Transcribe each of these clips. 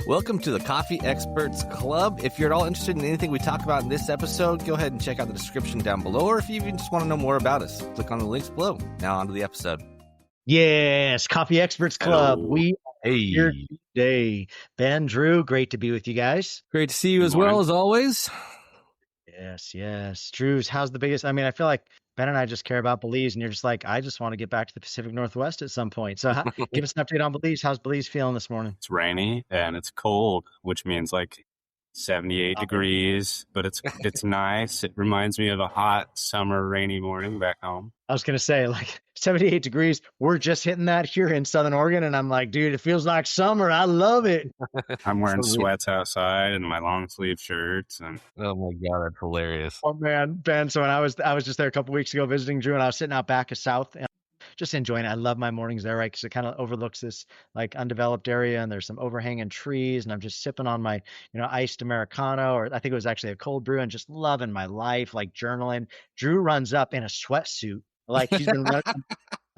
Welcome to the Coffee Experts Club. If you're at all interested in anything we talk about in this episode, go ahead and check out the description down below. Or if you even just want to know more about us, click on the links below. Now on to the episode. Yes, Coffee Experts Club. Hello. We are here today. Ben, Drew, great to be with you guys. Great to see you as well, as always. Yes. Drew's, how's the biggest? I mean, I feel like Ben and I just care about Belize, and you're just like, I just want to get back to the Pacific Northwest at some point. So give us an update on Belize. How's Belize feeling this morning? It's rainy and it's cold, which means like 78 degrees, but it's nice. It reminds me of a hot summer rainy morning back home. I was going to say, like, 78 degrees. We're just hitting that here in Southern Oregon. And I'm like, dude, it feels like summer. I love it. I'm wearing sweats outside and my long sleeve shirts. And oh my God, that's hilarious. Oh man, Ben. So when I was just there a couple weeks ago visiting Drew, and I was sitting out back of South and just enjoying it. I love my mornings there, right? Because it kind of overlooks this like undeveloped area, and there's some overhanging trees, and I'm just sipping on my, iced Americano, or I think it was actually a cold brew, and just loving my life, like journaling. Drew runs up in a sweatsuit, like he's been running.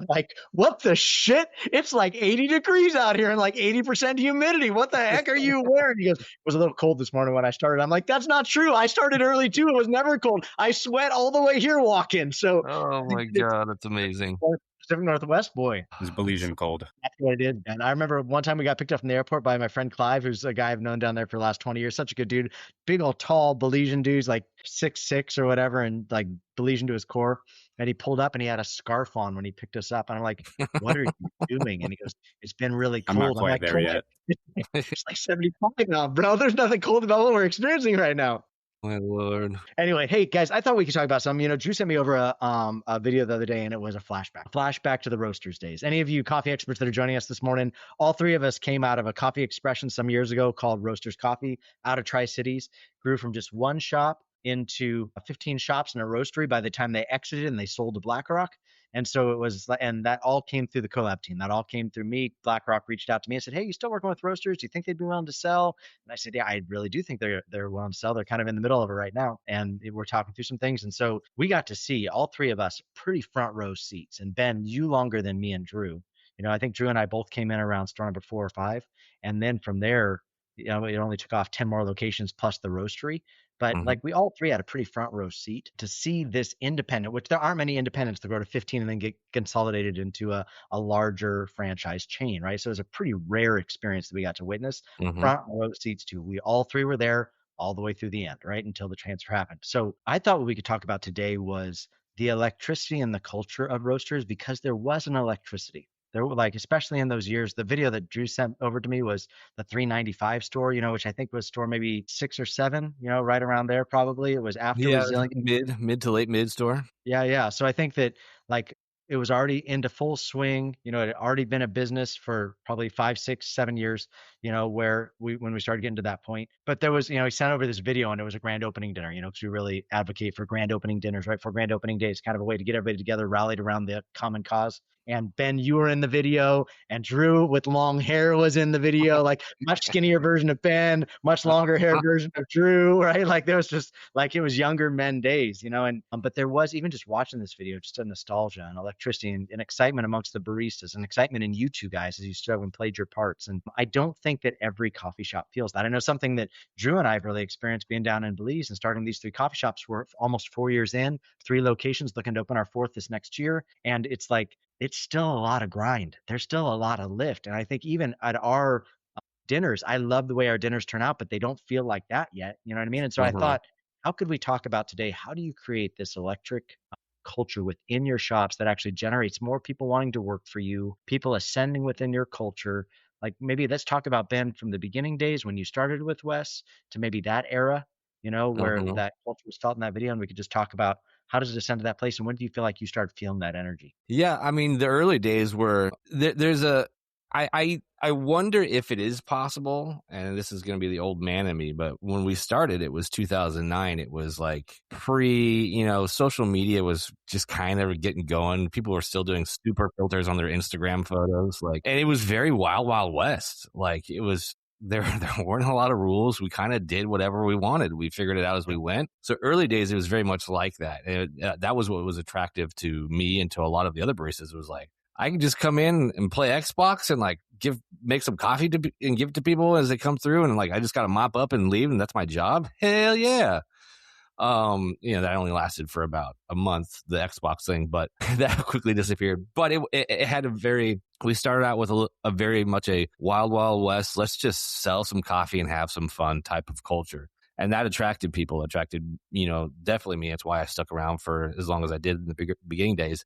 Like, what the shit? It's like 80 degrees out here and like 80% humidity. What the heck are you wearing? He goes, it was a little cold this morning when I started. I'm like, that's not true. I started early too. It was never cold. I sweat all the way here walking. So, oh my God, that's amazing. Pacific Northwest boy. It's Belizean cold. That's what it is. And I remember one time we got picked up from the airport by my friend Clive, who's a guy I've known down there for the last 20 years. Such a good dude. Big old tall Belizean dude, like 6'6" or whatever, and like Belizean to his core. And he pulled up and he had a scarf on when he picked us up. And I'm like, what are you doing? And he goes, it's been really cold. I'm not quite there yet. It's like 75 now, bro. There's nothing cold about what we're experiencing right now. My Lord. Anyway, hey guys, I thought we could talk about something. Drew sent me over a video the other day, and it was a flashback to the Roasters days. Any of you coffee experts that are joining us this morning, all three of us came out of a coffee expression some years ago called Roasters Coffee out of Tri-Cities, grew from just one shop into 15 shops and a roastery by the time they exited and they sold to BlackRock. And so it was, and that all came through the Collab team. That all came through me. BlackRock reached out to me and said, hey, you still working with roasters? Do you think they'd be willing to sell? And I said, yeah, I really do think they're willing to sell. They're kind of in the middle of it right now. And we're talking through some things. And so we got to see all three of us pretty front row seats. And Ben, you longer than me and Drew. I think Drew and I both came in around store number 4 or 5. And then from there, it only took off 10 more locations plus the roastery. But like we all three had a pretty front row seat to see this independent, which there aren't many independents that go to 15 and then get consolidated into a larger franchise chain, right? So it was a pretty rare experience that we got to witness. Front row seats too. We all three were there all the way through the end, right? Until the transfer happened. So I thought what we could talk about today was the electricity and the culture of roasters, because there was an electricity. There were, like, especially in those years, the video that Drew sent over to me was the 395 store, which I think was store maybe 6 or 7, right around there probably. It was after Resilient. Mid to late mid store. Yeah. So I think that like it was already into full swing. It had already been a business for probably 5, 6, 7 years, when we started getting to that point. But there was, he sent over this video and it was a grand opening dinner, because we really advocate for grand opening dinners, right? For grand opening day, it's kind of a way to get everybody together, rallied around the common cause. And Ben, you were in the video, and Drew with long hair was in the video, like much skinnier version of Ben, much longer hair version of Drew, right? Like there was just like, it was younger men days, and, but there was, even just watching this video, just a nostalgia and electricity and excitement amongst the baristas and excitement in you two guys as you stood up and played your parts. And I don't think that every coffee shop feels that. I know something that Drew and I have really experienced being down in Belize and starting these 3 coffee shops. We're almost 4 years in, 3 locations, looking to open our 4th this next year. And it's like, it's still a lot of grind. There's still a lot of lift. And I think even at our dinners, I love the way our dinners turn out, but they don't feel like that yet. You know what I mean? And so I thought, how could we talk about today? How do you create this electric culture within your shops that actually generates more people wanting to work for you, people ascending within your culture? Like maybe let's talk about, Ben, from the beginning days when you started with Wes to maybe that era, where that culture was felt in that video. And we could just talk about, how does it ascend to that place? And when do you feel like you started feeling that energy? Yeah, I mean, the early days were, I wonder if it is possible, and this is going to be the old man in me, but when we started, it was 2009. It was like social media was just kind of getting going. People were still doing super filters on their Instagram photos. And it was very wild, wild west. Like it was, there weren't a lot of rules. We kind of did whatever we wanted. We figured it out as we went. So early days, it was very much like that. That was what was attractive to me and to a lot of the other baristas. It was like, I can just come in and play Xbox and like make some coffee and give it to people as they come through, and like I just got to mop up and leave, and that's my job. Hell yeah. That only lasted for about a month, the Xbox thing, but that quickly disappeared. But it had we started out with a very much a wild, wild west. Let's just sell some coffee and have some fun type of culture. And that attracted people, definitely me. It's why I stuck around for as long as I did in the beginning days.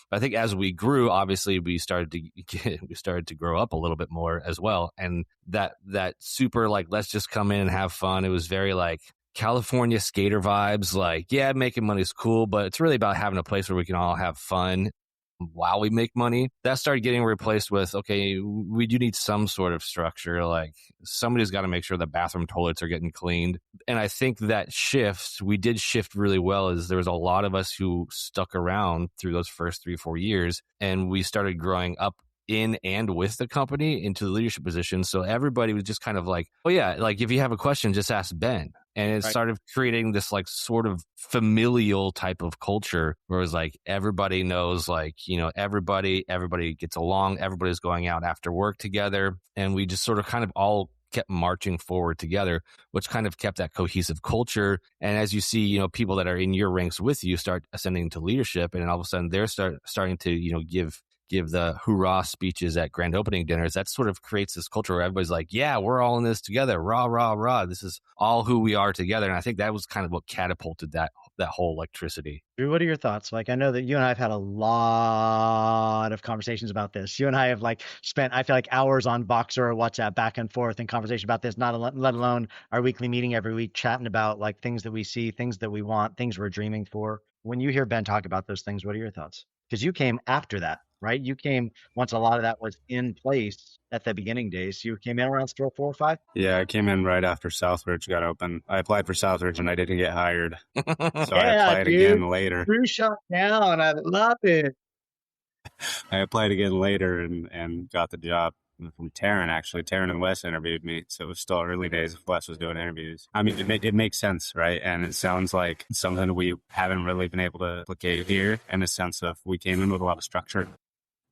But I think as we grew, obviously we started to grow up a little bit more as well. And that super, like, let's just come in and have fun. It was very like California skater vibes. Like, yeah, making money is cool, but it's really about having a place where we can all have fun while we make money. That started getting replaced with, okay, we do need some sort of structure. Like, somebody's got to make sure the bathroom toilets are getting cleaned. And I think that we did shift really well, is there was a lot of us who stuck around through those first 3-4 years, and we started growing up in and with the company into the leadership position. So everybody was just kind of like, oh yeah, like if you have a question, just ask Ben. And it started creating this like sort of familial type of culture where it was like everybody knows, like, everybody gets along, everybody's going out after work together. And we just sort of kind of all kept marching forward together, which kind of kept that cohesive culture. And as you see, people that are in your ranks with you start ascending to leadership, and then all of a sudden they're starting to, give the hoorah speeches at grand opening dinners. That sort of creates this culture where everybody's like, yeah, we're all in this together. Rah, rah, rah. This is all who we are together. And I think that was kind of what catapulted that whole electricity. Drew, what are your thoughts? Like, I know that you and I have had a lot of conversations about this. You and I have like spent, I feel like, hours on Voxer or WhatsApp back and forth in conversation about this, let alone our weekly meeting every week, chatting about like things that we see, things that we want, things we're dreaming for. When you hear Ben talk about those things, what are your thoughts? Because you came after that, right? You came once a lot of that was in place at the beginning days. You came in around store 4 or 5? Yeah, I came in right after Southridge got open. I applied for Southridge and I didn't get hired. So I applied again later. Drew shot down. I love it. I applied again later and got the job from Taryn, actually. Taryn and Wes interviewed me, so it was still early days if Wes was doing interviews. I mean, it makes sense, right? And it sounds like something we haven't really been able to replicate here, in the sense of we came in with a lot of structure.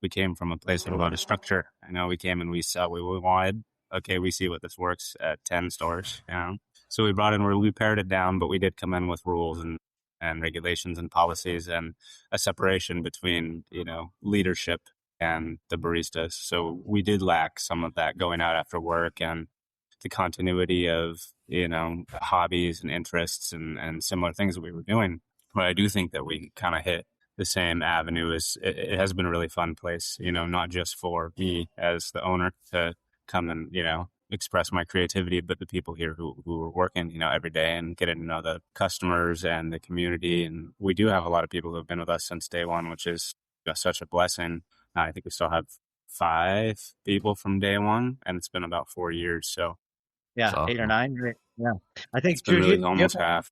We came from a place with a lot of structure. I know we came and we saw what we wanted. Okay, we see what this works at 10 stores. So we brought in, we pared it down, but we did come in with rules and regulations and policies and a separation between, leadership and the baristas. So we did lack some of that going out after work and the continuity of, hobbies and interests and similar things that we were doing. But I do think that we kind of hit the same avenue. As it has been a really fun place, not just for me as the owner to come and, express my creativity, but the people here who are working, every day and getting to know the customers and the community. And we do have a lot of people who have been with us since day one, which is just such a blessing. I think we still have 5 people from day one, and it's been about 4 years. So yeah, 8 or 9. Yeah, I think it's been really almost half.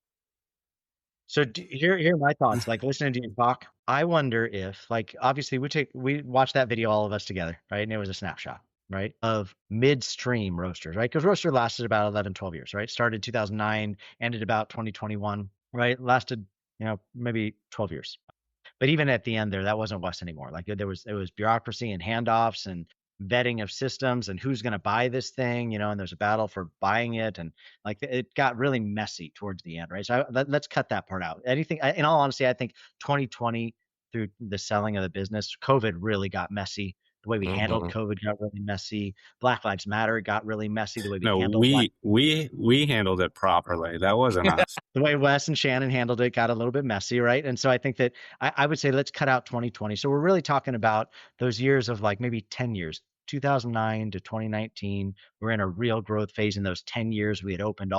So here are my thoughts. Like, listening to you talk, I wonder if, like, obviously we watched that video, all of us together, right? And it was a snapshot, right, of midstream roasters, right? Because roaster lasted about 11, 12 years, right? Started 2009, ended about 2021, right? Lasted, maybe 12 years. But even at the end there, that wasn't Wes anymore. Like, it was bureaucracy and handoffs and vetting of systems and who's going to buy this thing, and there's a battle for buying it. And like, it got really messy towards the end, right? So let's cut that part out. In all honesty, I think 2020, through the selling of the business, COVID really got messy. The way we handled COVID got really messy. Black Lives Matter got really messy. The way we handled it properly. That wasn't us. The way Wes and Shannon handled it got a little bit messy, right? And so I think that I would say let's cut out 2020. So we're really talking about those years of like maybe 10 years, 2009 to 2019. We're in a real growth phase. In those 10 years, we had opened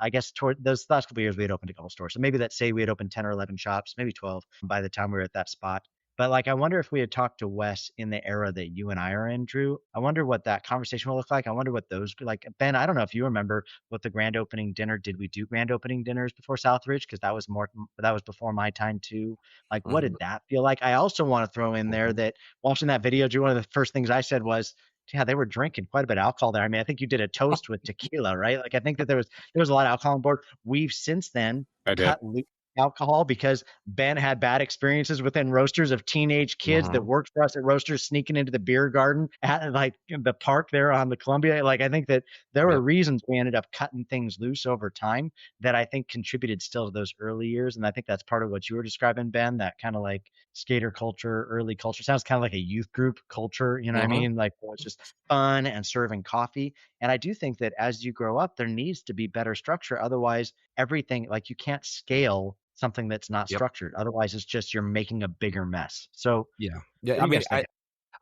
I guess toward those last couple of years, we had opened a couple stores. So maybe let's say we had opened 10 or 11 shops, maybe 12 by the time we were at that spot. But like, I wonder if we had talked to Wes in the era that you and I are in, Drew. I wonder what that conversation will look like. I wonder what those, like, Ben, I don't know if you remember what the grand opening dinner, did we do grand opening dinners before Southridge? Because that was before my time too. Like, what did that feel like? I also want to throw in there that watching that video, Drew, one of the first things I said was, yeah, they were drinking quite a bit of alcohol there. I mean, I think you did a toast with tequila, right? Like, I think that there was a lot of alcohol on board. We've since then alcohol because Ben had bad experiences within roasters of teenage kids that Mhm. worked for us at roasters sneaking into the beer garden at like the park there on the Columbia. Like I think that there were Yep. reasons we ended up cutting things loose over time that I think contributed still to those early years. And I think that's part of what you were describing, Ben, that kind of like skater culture, early culture sounds kind of like a youth group culture. You know what I Mhm. mean? Like where it's just fun and serving coffee. And I do think that as you grow up, there needs to be better structure. Otherwise, everything like you can't scale something that's not Yep. structured. Otherwise, it's just you're making a bigger mess. So, Yeah. Yeah. what I do you mean, guys think?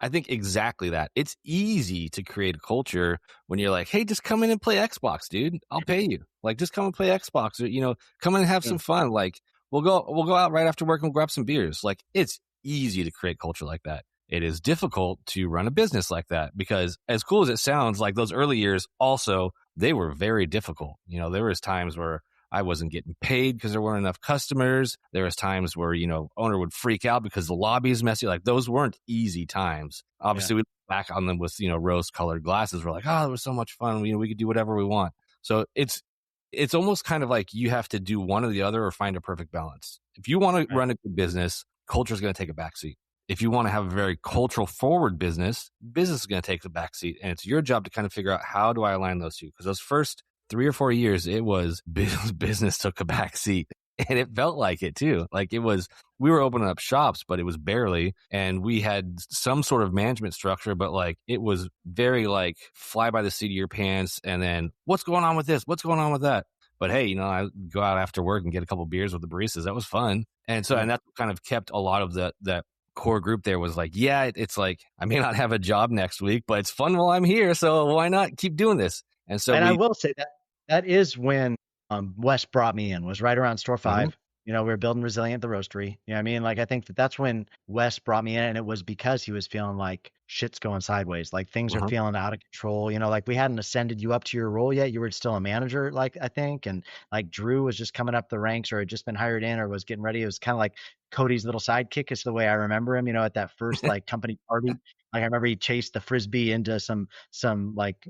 I think exactly that. It's easy to create a culture when you're like, "Hey, just come in and play Xbox, dude. I'll pay you. Like, just come and play Xbox, or come in and have Mm, some fun. Like, we'll go out right after work and grab some beers." Like, it's easy to create culture like that. It is difficult to run a business like that because, as cool as it sounds, like those early years, also they were very difficult. There was times where I wasn't getting paid because there weren't enough customers. There was times where, owner would freak out because the lobby is messy. Like those weren't easy times. yeah. Obviously, we look back on them with, rose colored glasses. We're like, oh, it was so much fun. We could do whatever we want. So it's almost kind of like you have to do one or the other or find a perfect balance. If you want to Right. run a good business, culture is going to take a backseat. If you want to have a very cultural forward business is going to take the backseat. And it's your job to kind of figure out, how do I align those two? Because those first 3 or 4 years, it was business took a back seat. And it felt like it too. Like we were opening up shops, but it was barely. And we had some sort of management structure, but like it was very like fly by the seat of your pants. And then what's going on with this? What's going on with that? But hey, I go out after work and get a couple beers with the baristas. That was fun. And so, Yeah. and that kind of kept a lot of that core group there was like, yeah, it's like, I may not have a job next week, but it's fun while I'm here. So why not keep doing this? And so And I we, will say that that is when Wes brought me in, was right around store Mhm. five. We were building Resilient, the roastery. You know what I mean? Like, I think that that's when Wes brought me in, and it was because he was feeling like shit's going sideways. Like, things are Mhm. feeling out of control. Like we hadn't ascended you up to your role yet. You were still a manager, like, I think. And like Drew was just coming up the ranks or had just been hired in or was getting ready. It was kind of like Cody's little sidekick, is the way I remember him, at that first like company party. Like, I remember he chased the frisbee into some like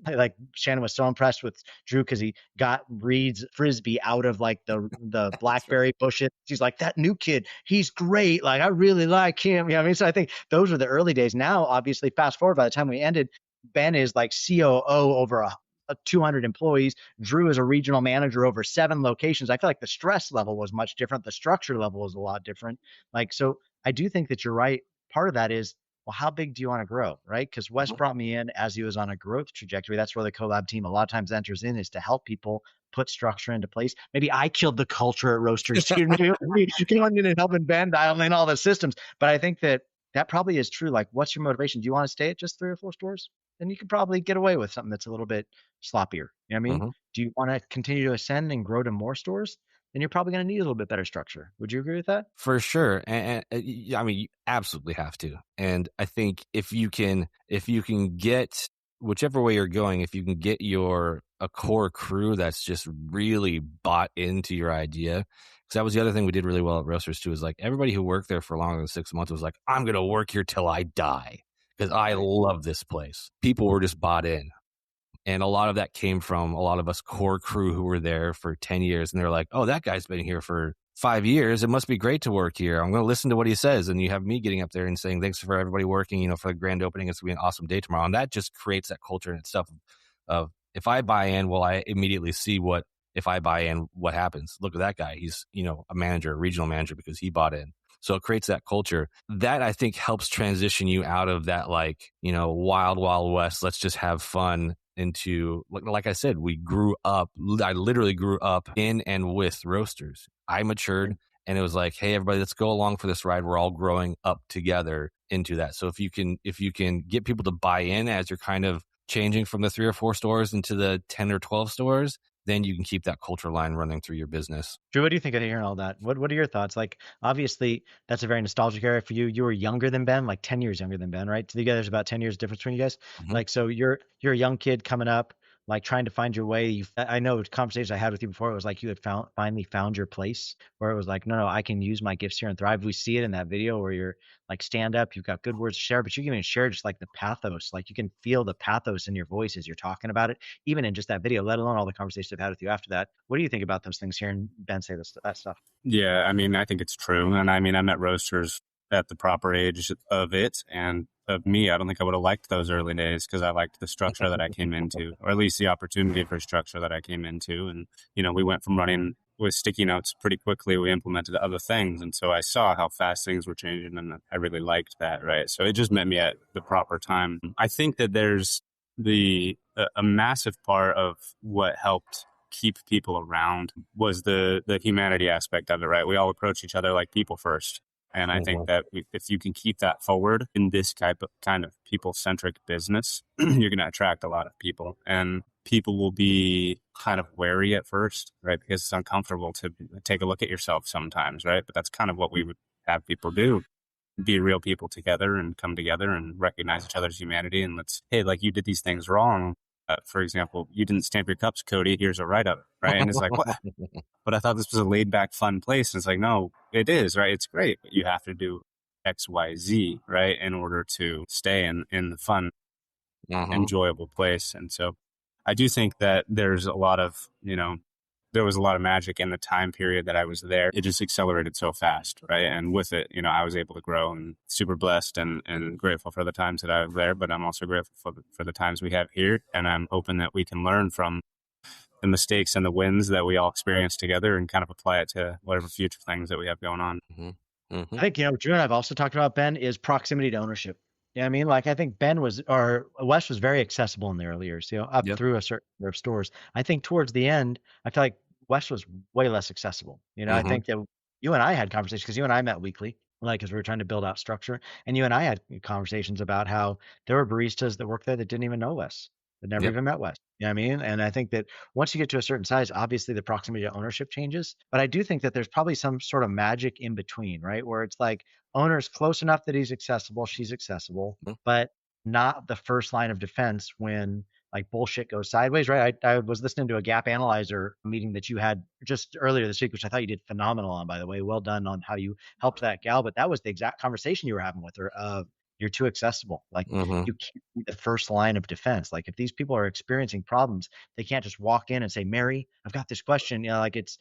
Shannon was so impressed with Drew because he got Reed's frisbee out of like the That's right. blackberry bushes. She's like, that new kid, he's great. Like I really like him. You know what I mean? So I think those were the early days. Now, obviously, fast forward by the time we ended, Ben is like COO over a 200 employees. Drew is a regional manager over 7 locations. I feel like the stress level was much different. The structure level was a lot different. Like, so I do think that you're right. Part of that is, well, how big do you want to grow, right? Because Wes Mhm. brought me in as he was on a growth trajectory. That's where the collab team a lot of times enters in, is to help people put structure into place. Maybe I killed the culture at Roasters, dude. Maybe you came in and helping Ben dial in all the systems. But I think that that probably is true. Like, what's your motivation? Do you want to stay at just 3 or 4 stores? Then you could probably get away with something that's a little bit sloppier. You know what I mean? Mhm. Do you want to continue to ascend and grow to more stores? Then you're probably going to need a little bit better structure. Would you agree with that? For sure. And I mean, you absolutely have to. And I think if you can get whichever way you're going, if you can get a core crew that's just really bought into your idea. Because that was the other thing we did really well at Roasters too, is like everybody who worked there for longer than 6 months was like, I'm gonna work here till I die because I Right. love this place. People were just bought in. And a lot of that came from a lot of us core crew who were there for 10 years. And they're like, oh, that guy's been here for 5 years. It must be great to work here. I'm going to listen to what he says. And you have me getting up there and saying, thanks for everybody working, for the grand opening. It's going to be an awesome day tomorrow. And that just creates that culture in itself of if I buy in, well, I immediately see if I buy in, what happens. Look at that guy. He's, a manager, a regional manager, because he bought in. So it creates that culture that I think helps transition you out of that, like, wild, wild west. Let's just have fun into, like I said, I literally grew up in and with Roasters. I matured and it was like, hey, everybody, let's go along for this ride. We're all growing up together into that. So if you can get people to buy in as you're kind of changing from the 3 or 4 stores into the 10 or 12 stores, then you can keep that culture line running through your business. Drew, what do you think of hearing all that? What are your thoughts? Like, obviously, that's a very nostalgic area for you. You were younger than Ben, like 10 years younger than Ben, right? So you guys, there's about 10 years difference between you guys. Mhm. Like, so you're a young kid coming up. like trying to find your way. I know conversations I had with you before, it was like you had finally found your place, where it was like, no, I can use my gifts here and thrive. We see it in that video where you're like stand up, you've got good words to share, but you can even share just like the pathos. Like you can feel the pathos in your voice as you're talking about it, even in just that video, let alone all the conversations I've had with you after that. What do you think about those things, hearing Ben say that stuff? Yeah, I mean, I think it's true. And I mean, I met roasters at the proper age of it and of me. I don't think I would have liked those early days because I liked the structure that I came into, or at least the opportunity for structure that I came into. And, we went from running with sticky notes pretty quickly. We implemented other things. And so I saw how fast things were changing and I really liked that. Right. So it just met me at the proper time. I think that there's a massive part of what helped keep people around was the humanity aspect of it, right? We all approach each other like people first. And I think that if you can keep that forward in this kind of people-centric business, you're going to attract a lot of people. And people will be kind of wary at first, right? Because it's uncomfortable to take a look at yourself sometimes, right? But that's kind of what we would have people do. Be real people together and come together and recognize each other's humanity. And hey, like you did these things wrong. For example, you didn't stamp your cups, Cody. Here's a write-up, right? And it's like, what? But I thought this was a laid-back, fun place. And it's like, no, it is, right? It's great, but you have to do X, Y, Z, right, in order to stay in the fun, enjoyable place. And so I do think that there's a lot of, there was a lot of magic in the time period that I was there. It just accelerated so fast, right? And with it, I was able to grow and super blessed and grateful for the times that I was there. But I'm also grateful for the times we have here. And I'm hoping that we can learn from the mistakes and the wins that we all experience together and kind of apply it to whatever future things that we have going on. I think, Drew and I've also talked about, Ben, is proximity to ownership. Yeah, I mean, like I think Wes was very accessible in the early years, up through a certain number of stores. I think towards the end, I feel like Wes was way less accessible. I think that you and I had conversations because you and I met weekly, like as we were trying to build out structure, and you and I had conversations about how there were baristas that worked there that didn't even know Wes, that never even met Wes. You know what I mean? And I think that once you get to a certain size, obviously the proximity to ownership changes. But I do think that there's probably some sort of magic in between, right? Where it's like owner's close enough that he's accessible, she's accessible, but not the first line of defense when like bullshit goes sideways, right? I was listening to a Gap Analyzer meeting that you had just earlier this week, which I thought you did phenomenal on, by the way. Well done on how you helped that gal. But that was the exact conversation you were having with her of you're too accessible. Like you can't be the first line of defense. Like if these people are experiencing problems, they can't just walk in and say, Mary, I've got this question. Like it's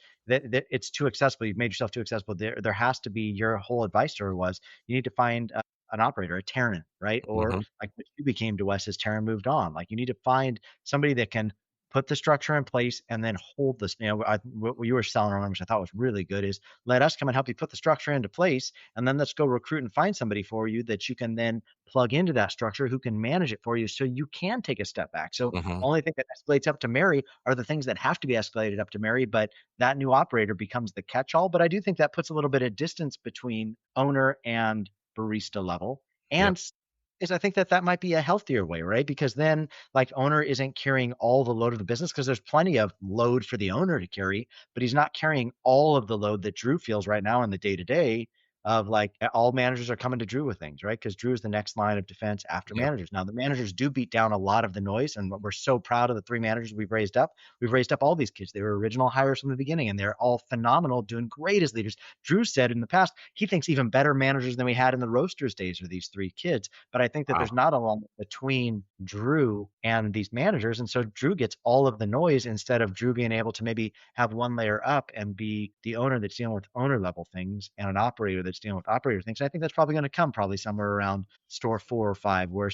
too accessible. You've made yourself too accessible. There has to be, your whole advice to her was you need to find an operator, a Terran, right? Or like what you became to Wes as Terran moved on. Like you need to find somebody that can put the structure in place and then hold this. What you were selling on, which I thought was really good, is let us come and help you put the structure into place, and then let's go recruit and find somebody for you that you can then plug into that structure who can manage it for you, so you can take a step back. So only thing that escalates up to Mary are the things that have to be escalated up to Mary, but that new operator becomes the catch-all. But I do think that puts a little bit of distance between owner and barista level, and is I think that might be a healthier way, right? Because then like owner isn't carrying all the load of the business, because there's plenty of load for the owner to carry, but he's not carrying all of the load that Drew feels right now in the day-to-day of like all managers are coming to Drew with things, right? Because Drew is the next line of defense after managers. Now the managers do beat down a lot of the noise, and we're so proud of the 3 managers we've raised up. We've raised up all these kids. They were original hires from the beginning, and they're all phenomenal, doing great as leaders. Drew said in the past, he thinks even better managers than we had in the roasters days are these 3 kids. But I think that there's not a lot between Drew and these managers. And so Drew gets all of the noise instead of Drew being able to maybe have one layer up and be the owner that's dealing with owner level things and an operator that's dealing with operator things. And I think that's probably going to come probably somewhere around store 4 or 5, where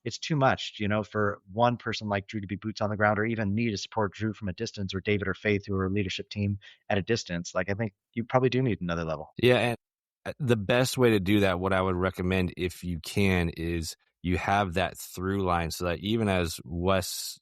it's too much, for one person like Drew to be boots on the ground, or even me to support Drew from a distance, or David or Faith, who are a leadership team at a distance. Like I think you probably do need another level. Yeah. And the best way to do that, what I would recommend if you can, is you have that through line, so that even as Wes,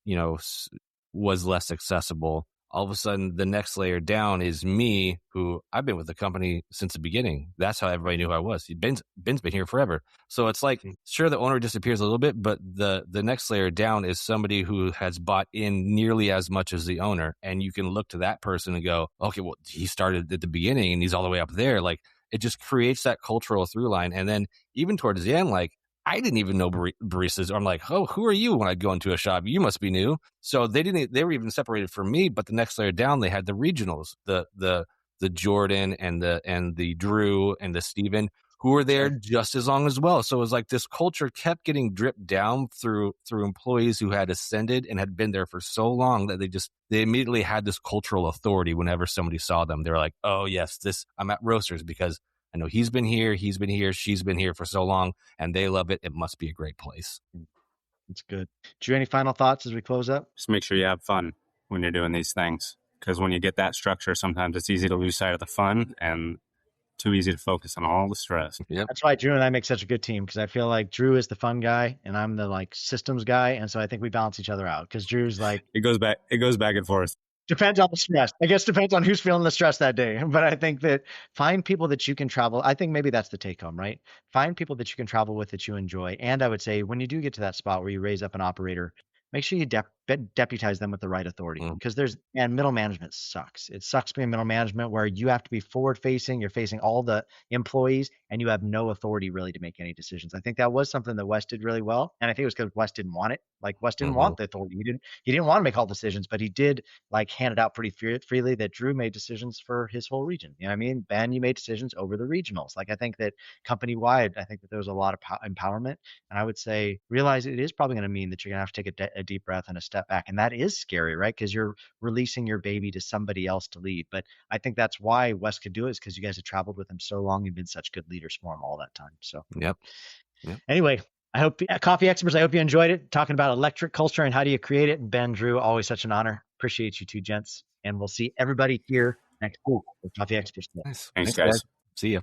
was less accessible, all of a sudden the next layer down is me, who I've been with the company since the beginning. That's how everybody knew who I was. Ben's been here forever. So it's like, sure, the owner disappears a little bit, but the next layer down is somebody who has bought in nearly as much as the owner. And you can look to that person and go, okay, well, he started at the beginning and he's all the way up there. Like it just creates that cultural through line. And then even towards the end, like I didn't even know baristas. I'm like, oh, who are you? When I go into a shop, you must be new. So they were even separated from me. But the next layer down, they had the regionals, the Jordan and the Drew and the Steven, who were there just as long as well. So it was like this culture kept getting dripped down through employees who had ascended and had been there for so long that they immediately had this cultural authority. Whenever somebody saw them, they were like, oh yes, I'm at Roasters because I know he's been here, she's been here for so long, and they love it. It must be a great place. It's good. Drew, any final thoughts as we close up? Just make sure you have fun when you're doing these things, because when you get that structure, sometimes it's easy to lose sight of the fun and too easy to focus on all the stress. Yep. That's why Drew and I make such a good team, because I feel like Drew is the fun guy and I'm the like systems guy, and so I think we balance each other out. Because Drew's like it goes back and forth. Depends on the stress. I guess depends on who's feeling the stress that day. But I think that find people that you can travel. I think maybe that's the take home, right? Find people that you can travel with that you enjoy. And I would say when you do get to that spot where you raise up an operator, make sure you deputize them with the right authority, because middle management sucks. It sucks being middle management where you have to be forward facing. You're facing all the employees and you have no authority really to make any decisions. I think that was something that Wes did really well. And I think it was because Wes didn't want it. Like Wes didn't want the authority. He didn't want to make all decisions, but he did like hand it out pretty freely that Drew made decisions for his whole region. You know what I mean? Ben, you made decisions over the regionals. Like I think that company wide, I think that there was a lot of empowerment. And I would say realize it is probably going to mean that you're going to have to take a deep breath and a step back. And that is scary, right? Because you're releasing your baby to somebody else to lead. But I think that's why Wes could do it, is because you guys have traveled with him so long and been such good leaders for him all that time. So yep. Anyway, I hope Coffee Experts, I hope you enjoyed it. Talking about electric culture and how do you create it. And Ben, Drew, always such an honor. Appreciate you two gents. And we'll see everybody here next week with Coffee Experts. Nice. Thanks guys. See ya.